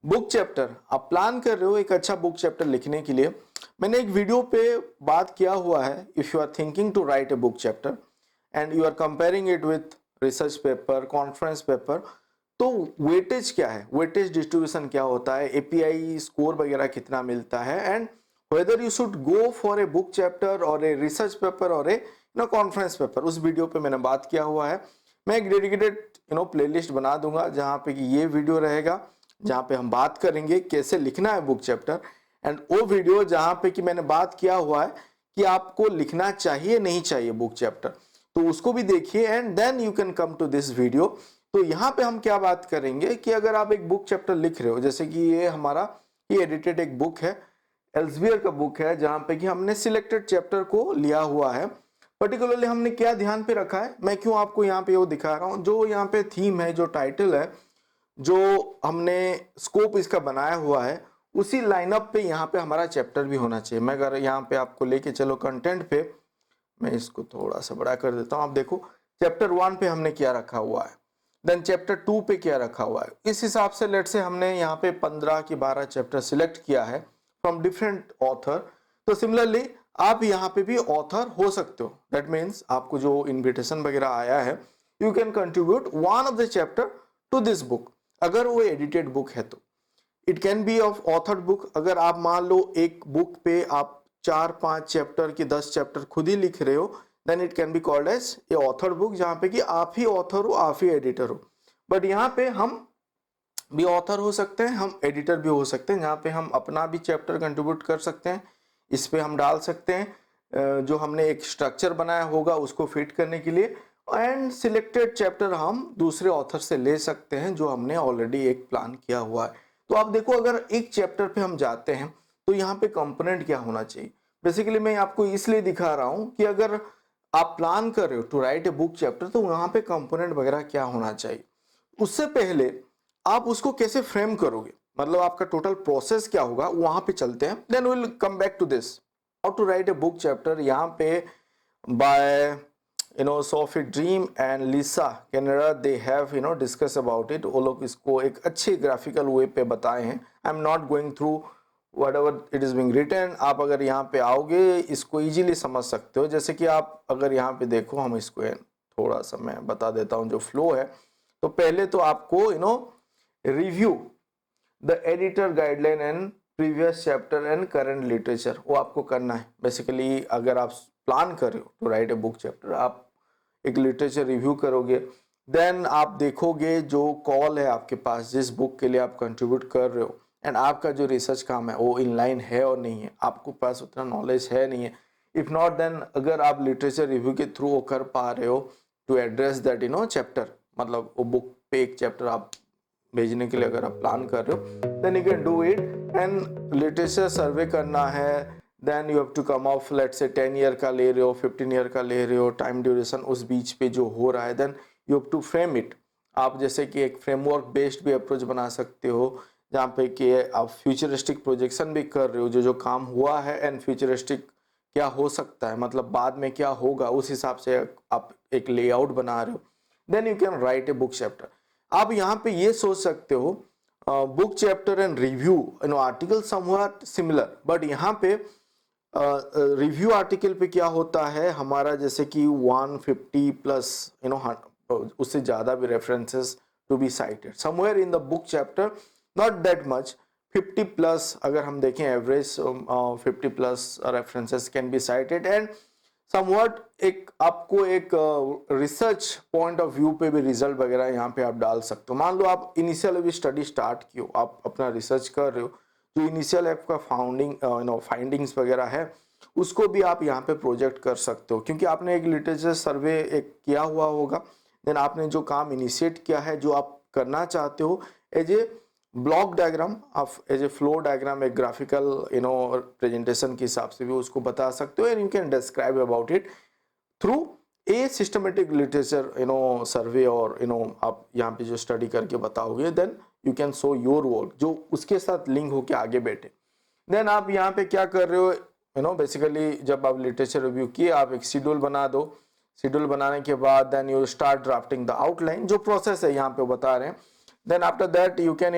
Book chapter आप plan कर रहे हो एक अच्छा बुक चैप्टर लिखने के लिए। मैंने एक वीडियो पे बात किया हुआ है, if you are thinking to write a book chapter and you are comparing it with research paper, conference paper, तो वेटेज क्या है, वेटेज डिस्ट्रीब्यूशन क्या होता है, एपीआई स्कोर वगैरह कितना मिलता है, and whether you should go for a book chapter और ए रिसर्च पेपर और ए कॉन्फ्रेंस पेपर, उस वीडियो पे मैंने बात किया हुआ है। मैं एक डेडिकेटेड प्लेलिस्ट बना दूंगा जहां पे कि ये वीडियो रहेगा जहां पे हम बात करेंगे कैसे लिखना है बुक चैप्टर, एंड वो वीडियो जहां पे कि मैंने बात किया हुआ है कि आपको लिखना चाहिए नहीं चाहिए बुक चैप्टर, तो उसको भी देखिए and then you can come to this video. तो यहाँ पे हम क्या बात करेंगे कि अगर आप एक बुक चैप्टर लिख रहे हो, जैसे कि ये हमारा ये एडिटेड एक बुक है, एल्सेवियर का बुक है, जहां पे कि हमने सिलेक्टेड चैप्टर को लिया हुआ है। पर्टिकुलरली हमने क्या ध्यान पे रखा है, मैं क्यों आपको यहाँ पे वो दिखा रहा हूँ, जो यहाँ पे थीम है, जो टाइटल है, जो हमने स्कोप इसका बनाया हुआ है, उसी लाइनअप पे यहाँ पे हमारा चैप्टर भी होना चाहिए। मैं अगर यहाँ पे आपको लेके चलो कंटेंट पे, मैं इसको थोड़ा सा बड़ा कर देता हूँ। आप देखो चैप्टर 1 पे हमने क्या रखा हुआ है, देन चैप्टर 2 पे क्या रखा हुआ है। इस हिसाब से लेट से हमने यहाँ पे 15 की 12 चैप्टर सिलेक्ट किया है फ्रॉम डिफरेंट ऑथर। तो सिमिलरली आप यहाँ पे भी ऑथर हो सकते हो, दैट मीन्स आपको जो इन्विटेशन वगैरह आया है, you can contribute one of the chapter two this book, अगर वो एडिटेड बुक है तो। It can B of author book, अगर आप मान लो एक बुक पे आप 4-5 चैप्टर की 10 चैप्टर खुद ही लिख रहे हो, then it can be called as a author book, जहां पे कि आप ही ऑथर हो, आप ही एडिटर हो। बट यहाँ पे हम भी ऑथर हो सकते हैं, हम एडिटर भी हो सकते हैं, जहाँ पे हम अपना भी चैप्टर कंट्रीब्यूट कर सकते हैं। इस पे हम डाल सकते हैं जो हमने एक स्ट्रक्चर बनाया होगा उसको फिट करने के लिए, एंड सिलेक्टेड चैप्टर हम दूसरे ऑथर से ले सकते हैं जो हमने ऑलरेडी एक प्लान किया हुआ है। तो आप देखो अगर एक चैप्टर पे हम जाते हैं तो यहाँ पे कंपोनेंट क्या होना चाहिए। बेसिकली मैं आपको इसलिए दिखा रहा हूँ कि अगर आप प्लान कर रहे हो to write a book chapter, तो वहां पे कंपोनेंट वगैरह क्या होना चाहिए। उससे पहले आप उसको कैसे फ्रेम करोगे, मतलब आपका टोटल प्रोसेस क्या होगा, वहां पे चलते हैं, then will come back to this how to write a book chapter. यहाँ पे by Sophie Dream and Lisa Canada, they have discuss about it. वो लोग इसको एक अच्छे ग्राफिकल वे पे बताए हैं। I am not going through whatever it is being written. आप अगर यहाँ पे आओगे इसको इजीली समझ सकते हो। जैसे कि आप अगर यहाँ पे देखो, हम इसको थोड़ा सा मैं बता देता हूँ जो फ्लो है। तो पहले तो आपको review the editor guideline and previous chapter and current literature, वो आपको करना है। बेसिकली अगर आप प्लान कर रहे हो to write a book chapter, आप एक लिटरेचर रिव्यू करोगे, देन आप देखोगे जो कॉल है आपके पास, जिस बुक के लिए आप कंट्रीब्यूट कर रहे हो, एंड आपका जो रिसर्च काम है वो इनलाइन है और नहीं है, आपको पास उतना नॉलेज है नहीं है। इफ नॉट, देन अगर आप लिटरेचर रिव्यू के थ्रू वो कर पा रहे हो टू एड्रेस दैट चैप्टर, मतलब वो बुक पे एक चैप्टर आप भेजने के लिए अगर आप प्लान कर रहे हो, then you can do it. And literature survey करना है, then you have to come of let's say 10 year का ले रहे हो, 15 ईयर का ले रहे हो, टाइम ड्यूरेशन उस बीच पे जो हो रहा है, then you have to frame it. आप जैसे कि एक फ्रेमवर्क बेस्ड भी अप्रोच बना सकते हो, जहाँ पे कि आप फ्यूचरिस्टिक प्रोजेक्शन भी कर रहे हो, जो जो काम हुआ है एंड फ्यूचरिस्टिक क्या हो सकता है, मतलब बाद में क्या होगा, उस हिसाब से आप एक लेआउट बना रहे हो। Then you can write a book chapter. आप यहाँ पे ये सोच सकते हो book chapter and review article somewhat similar, but यहाँ पे रिव्यू आर्टिकल पे क्या होता है हमारा, जैसे कि 150 प्लस उससे ज़्यादा भी references to be cited somewhere in the book chapter, not that much, 50 plus अगर हम देखें average 50 plus references can be cited, and somewhat एक आपको एक रिसर्च पॉइंट ऑफ व्यू पे भी रिजल्ट वगैरह यहाँ पे आप डाल सकते हो। मान लो आप इनिशियल अभी स्टडी स्टार्ट की हो, आप अपना रिसर्च कर रहे हो, जो इनिशियल आपका फाइंडिंग्स वगैरह है उसको भी आप यहाँ पे प्रोजेक्ट कर सकते हो, क्योंकि आपने एक लिटरेचर सर्वे एक किया हुआ होगा, देन आपने जो काम इनिशिएट किया है, जो आप करना चाहते हो, as a block diagram of as a flow diagram, एक ग्राफिकल प्रेजेंटेशन के हिसाब से भी उसको बता सकते हो, and you can describe about it through a systematic literature survey, और आप यहाँ पे जो स्टडी करके बताओगे, then you can show your work जो उसके साथ लिंक होके आगे बैठे। देन आप यहाँ पे क्या कर रहे हो, बेसिकली जब आप लिटरेचर रिव्यू किए, आप एक शेड्यूल बना दो। शेड्यूल बनाने के बाद then you start drafting the outline, जो प्रोसेस है यहाँ पे बता रहे हैं। Then after that you can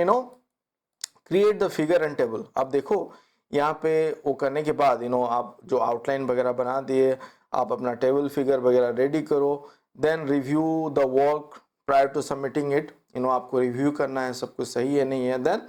create the figure and table. आप देखो यहाँ पे वो करने के बाद आप जो आउटलाइन वगैरह बना दिए, आप अपना टेबल फिगर वगैरह रेडी करो, then review the work prior to submitting it. आपको रिव्यू करना है सब कुछ सही है नहीं है। Then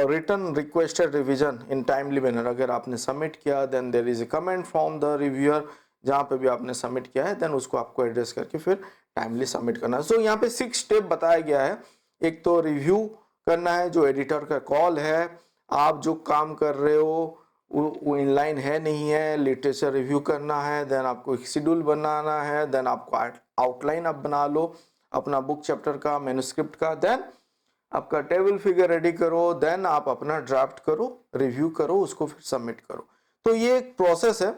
return requested revision in timely manner. अगर आपने सबमिट किया then there is a comment from the reviewer, जहाँ पे भी आपने सबमिट किया है देन उसको आपको एड्रेस करके फिर टाइमली सबमिट करना है। सो यहाँ पे 6 स्टेप बताया गया है। एक तो रिव्यू करना है, जो एडिटर का कॉल है, आप जो काम कर रहे हो वो इनलाइन है नहीं है, लिटरेचर रिव्यू करना है, देन आपको एक शेड्यूल बनाना है, देन आपको आउटलाइन आप बना लो अपना बुक चैप्टर का, मैन्युस्क्रिप्ट का, देन आपका टेबल फिगर रेडी करो, देन आप अपना ड्राफ्ट करो, रिव्यू करो, उसको फिर सबमिट करो। तो ये एक प्रोसेस है।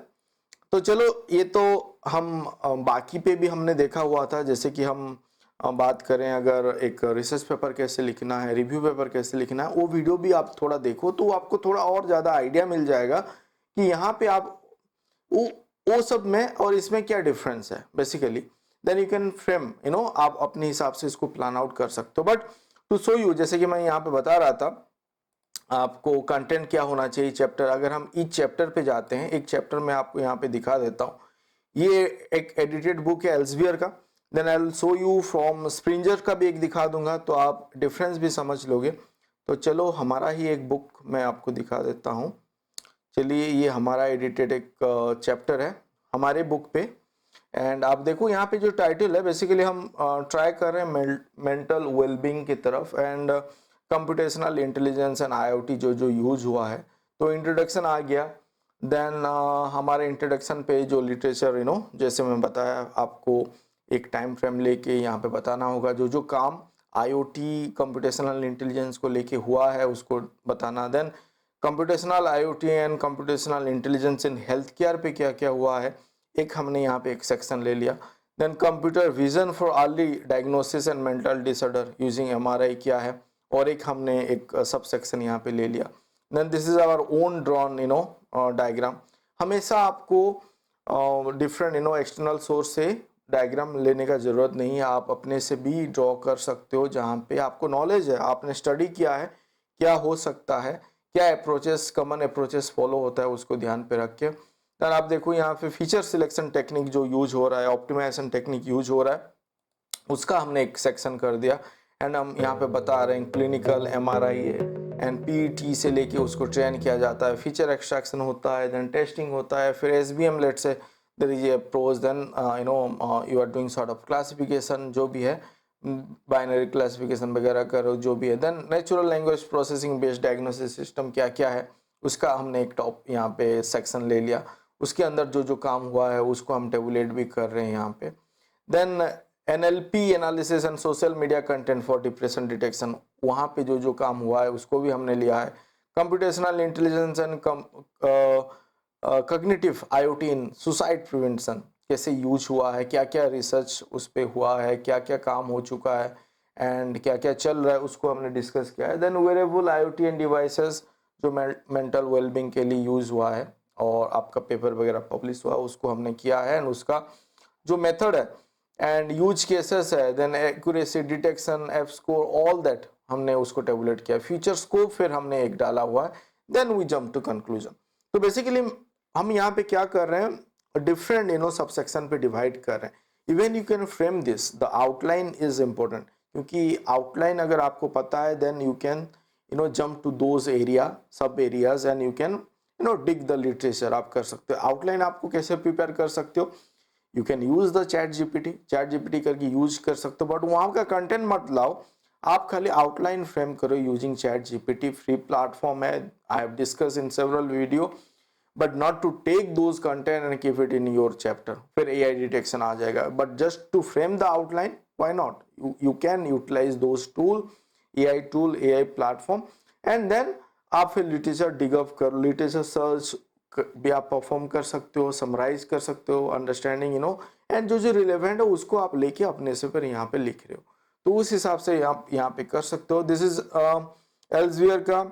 तो चलो ये तो हम बाकी पे भी हमने देखा हुआ था, जैसे कि हम बात करें अगर एक रिसर्च पेपर कैसे लिखना है, रिव्यू पेपर कैसे लिखना है, वो वीडियो भी आप थोड़ा देखो तो आपको थोड़ा और ज़्यादा आइडिया मिल जाएगा कि यहाँ पे आप वो सब में और इसमें क्या डिफरेंस है basically. Then you can frame आप अपने हिसाब से इसको प्लान आउट कर सकते हो। बट टू शो यू, जैसे कि मैं यहाँ पे बता रहा था आपको कंटेंट क्या होना चाहिए चैप्टर। अगर हम ईच चैप्टर पे जाते हैं, एक चैप्टर में आपको यहाँ पे दिखा देता हूँ। ये एक एडिटेड बुक है एल्सेवियर का। Then I will show you from Springer का भी एक दिखा दूंगा, तो आप डिफरेंस भी समझ लोगे। तो चलो हमारा ही एक बुक मैं आपको दिखा देता हूँ। चलिए ये हमारा एडिटेड एक चैप्टर है हमारे बुक पे, एंड आप देखो यहाँ पे जो टाइटल है, बेसिकली हम ट्राई कर रहे हैं मेंटल वेलबींग की तरफ and computational intelligence and IoT जो यूज हुआ है। तो इंट्रोडक्शन आ गया। देन हमारे इंट्रोडक्शन पे जो लिटरेचर जैसे मैं बताया आपको एक टाइम फ्रेम लेके यहाँ पे बताना होगा, जो काम आईओटी कंप्यूटेशनल इंटेलिजेंस को लेके हुआ है उसको बताना। Then computational IoT and computational intelligence in health care पे क्या क्या हुआ है, एक हमने यहाँ पे एक सेक्शन ले लिया। Then computer vision for early diagnosis and mental disorder using MRI क्या है, और एक हमने एक सब सेक्शन यहाँ पे ले लिया। Then this is our own drawn diagram. हमेशा आपको डिफरेंट एक्सटर्नल सोर्स से डायग्राम लेने का ज़रूरत नहीं है, आप अपने से भी ड्रॉ कर सकते हो जहाँ पे आपको नॉलेज है, आपने स्टडी किया है क्या हो सकता है, क्या अप्रोचेस कॉमन अप्रोचेस फॉलो होता है उसको ध्यान पे रख के। देन आप देखो यहाँ पे फीचर सिलेक्शन टेक्निक जो यूज हो रहा है, ऑप्टिमाइजेशन टेक्निक यूज हो रहा है, उसका हमने एक सेक्शन कर दिया। एंड हम यहाँ पे बता रहे हैं क्लिनिकल एमआरआई एंड पीईटी से लेके उसको ट्रेन किया जाता है, फीचर एक्सट्रैक्शन होता है, देन टेस्टिंग होता है, फिर एसबीएम लेट से there is a approach, then you are doing sort of classification जो भी है, बाइनरी क्लासिफिकेशन वगैरह करो जो भी है। Then natural language processing based diagnosis system क्या क्या है उसका हमने एक टॉप यहाँ पे सेक्शन ले लिया, उसके अंदर जो काम हुआ है उसको हम टेबुलेट भी कर रहे हैं यहाँ पे। Then NLP analysis and social media content for depression detection, वहाँ पे जो काम हुआ है उसको भी हमने लिया है। Computational intelligence and cognitive IoT in suicide prevention कैसे यूज हुआ है, क्या क्या रिसर्च उस पर हुआ है, क्या क्या काम हो चुका है एंड क्या क्या चल रहा है उसको हमने डिस्कस किया है। Then wearable IoT and devices जो मेंटल वेलबींग के लिए यूज हुआ है और आपका पेपर वगैरह पब्लिश हुआ उसको हमने किया है, एंड उसका जो मेथड है एंड यूज केसेस है, then accuracy detection F score all that हमने उसको टेबुलेट किया। फीचर स्कोप फिर हमने एक डाला हुआ है, then we jump to conclusion. तो बेसिकली हम यहाँ पे क्या कर रहे हैं, डिफरेंट सब सेक्शन पे डिवाइड कर रहे हैं। Even you can frame this, the outline is important, क्योंकि आउटलाइन अगर आपको पता है then you can jump to those area sub areas and you can dig the literature आप कर सकते हो। आउटलाइन आपको कैसे प्रिपेयर कर सकते हो, you can use the chat GPT करके यूज कर सकते हो, बट वहाँ का कंटेंट मत लाओ, आप खाली आउटलाइन फ्रेम करो using chat GPT. Free platform है, I have discuss in several video, but not to take those content and keep it in your chapter, फिर एआई डिटेक्शन आ जाएगा। But just to frame the outline, why not, you can utilize those tool, AI platform, and then आप फिर literature डिगअप करो, literature search भी आप perform कर सकते हो, समराइज कर सकते हो, अंडरस्टैंडिंग एंड जो रिलेवेंट है उसको आप लेके अपने से फिर यहाँ पे लिख रहे हो, तो उस हिसाब से आप यहाँ पे कर सकते हो। दिस इज एल्सेवियर का।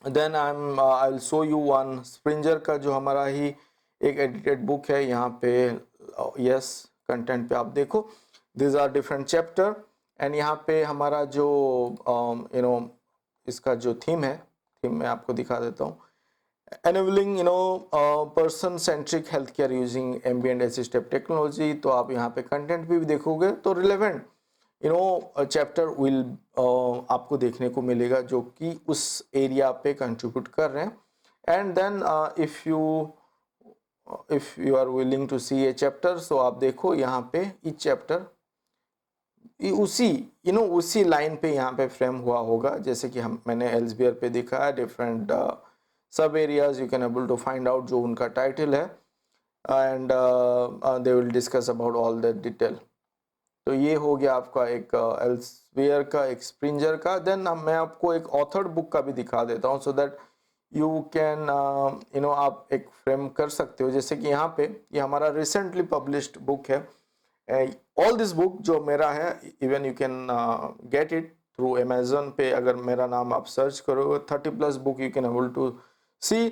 Then I will show you one Springer का जो हमारा ही एक एडिटेड बुक है। यहाँ पे यस कंटेंट पे आप देखो, this are different chapter, and यहाँ पे हमारा जो इसका जो थीम है, थीम मैं आपको दिखा देता हूँ। Enabling person centric healthcare using ambient assistive technology। तो आप यहाँ पे कंटेंट भी देखोगे तो रिलेवेंट चैप्टर विल आपको देखने को मिलेगा जो कि उस एरिया पे कंट्रीब्यूट कर रहे हैं। And then if you are willing to see a chapter, so आप देखो यहाँ पे इच चैप्टर उसी लाइन पे यहाँ पे फ्रेम हुआ होगा, जैसे कि मैंने एल्सेवियर पे देखा है। डिफरेंट सब areas you can able to find out जो उनका टाइटल है, and they will discuss about all that detail. तो ये हो गया आपका एक एल्सेवियर का, एक स्प्रिंजर का। देन मैं आपको एक ऑथर्ड बुक का भी दिखा देता हूँ, सो दैट यू कैन आप एक फ्रेम कर सकते हो। जैसे कि यहाँ पे ये हमारा रिसेंटली पब्लिश्ड बुक है। ऑल दिस बुक जो मेरा है, even you can get it through Amazon पे। अगर मेरा नाम आप सर्च करोगे, 30+ book you can able to see.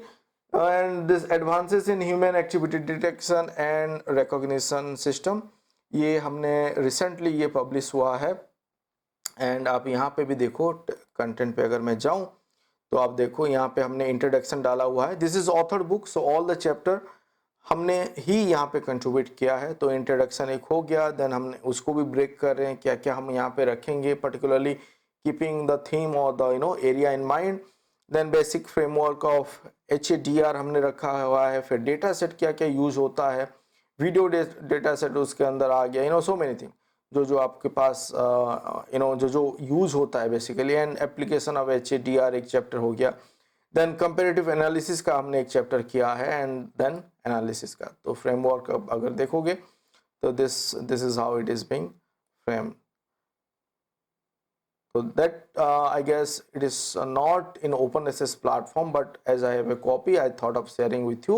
And this advances in human activity detection and recognition system, ये हमने रिसेंटली ये पब्लिश हुआ है। एंड आप यहाँ पे भी देखो कंटेंट पे, अगर मैं जाऊँ तो आप देखो यहाँ पे हमने इंट्रोडक्शन डाला हुआ है। This is author book, so all the chapter हमने ही यहाँ पे कंट्रीब्यूट किया है। तो इंट्रोडक्शन एक हो गया, देन हमने उसको भी ब्रेक कर रहे हैं, क्या क्या हम यहाँ पे रखेंगे, पर्टिकुलरली कीपिंग द थीम और the area in mind. Then basic framework of HADR हमने रखा हुआ है। फिर डेटा सेट क्या क्या यूज होता है, वीडियो डेटा सेट उसके अंदर आ गया, सो मेनी थिंग जो आपके पास जो यूज होता है basically. And application of HADR एक चैप्टर हो गया। देन कंपेरेटिव एनालिसिस का हमने एक चैप्टर किया है, एंड देन एनालिसिस का। तो फ्रेमवर्क अगर देखोगे तो this is how it is being frame. So that I guess it is not in OpenSS platform, but as I have a copy, I thought of sharing with you.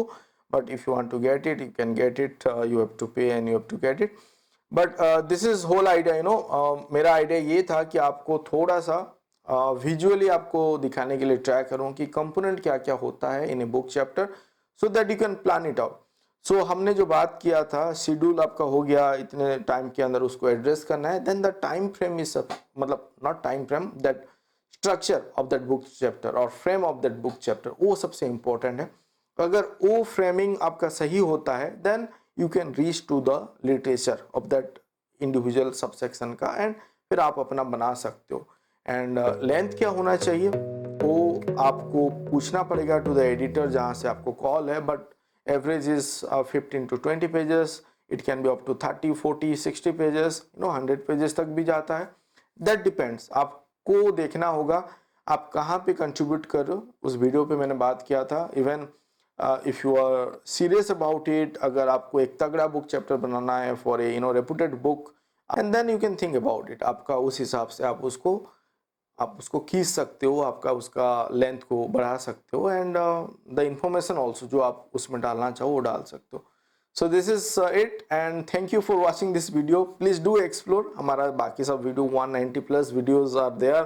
But if you want to get it, you can get it. You have to pay and you have to get it. But this is whole idea, मेरा idea ये था कि आपको थोड़ा सा visually आपको दिखाने के लिए ट्राई करूँ कि कंपोनेंट क्या क्या होता है in a book chapter, so that you can plan it out. So हमने जो बात किया था, शेड्यूल आपका हो गया, इतने टाइम के अंदर उसको एड्रेस करना है। Then the time frame is मतलब not time frame, that structure of that book chapter और frame of that book chapter, वो सबसे इंपॉर्टेंट है। अगर वो फ्रेमिंग आपका सही होता है, then you can reach to the literature of that individual subsection का, एंड फिर आप अपना बना सकते हो। एंड लेंथ क्या होना चाहिए वो आपको पूछना पड़ेगा टू द एडिटर जहाँ से आपको कॉल है। But average is 15 to 20 pages. It can be up to 30, 40, 60 pages, 100 pages तक भी जाता है। That depends, आपको देखना होगा आप कहाँ पे कंट्रीब्यूट कर रहे हो। उस वीडियो पे मैंने बात किया था, even if you are serious about it, अगर आपको एक तगड़ा बुक चैप्टर बनाना है for a reputed book, and then you can think about it. आपका उस हिसाब से आप उसको खींच सकते हो, आपका उसका लेंथ को बढ़ा सकते हो, एंड द इंफॉर्मेशन ऑल्सो जो आप उसमें डालना चाहो वो डाल सकते हो। So this is it, and thank you for watching this video. Please do explore हमारा बाकी सब video, 190+ videos are there.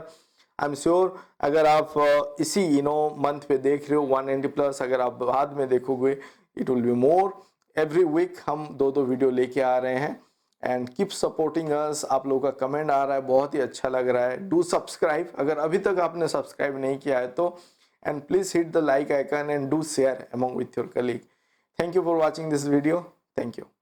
I am sure अगर आप इसी मंथ पे देख रहे हो 190+, अगर आप बाद में देखोगे it will be more. Every week हम 2 वीडियो लेके आ रहे हैं, एंड कीप सपोर्टिंग अस। आप लोगों का कमेंट आ रहा है, बहुत ही अच्छा लग रहा है। डू सब्सक्राइब अगर अभी तक आपने सब्सक्राइब नहीं किया है तो, and please hit the like icon and do share among with your colleague. Thank you for watching this video. Thank you.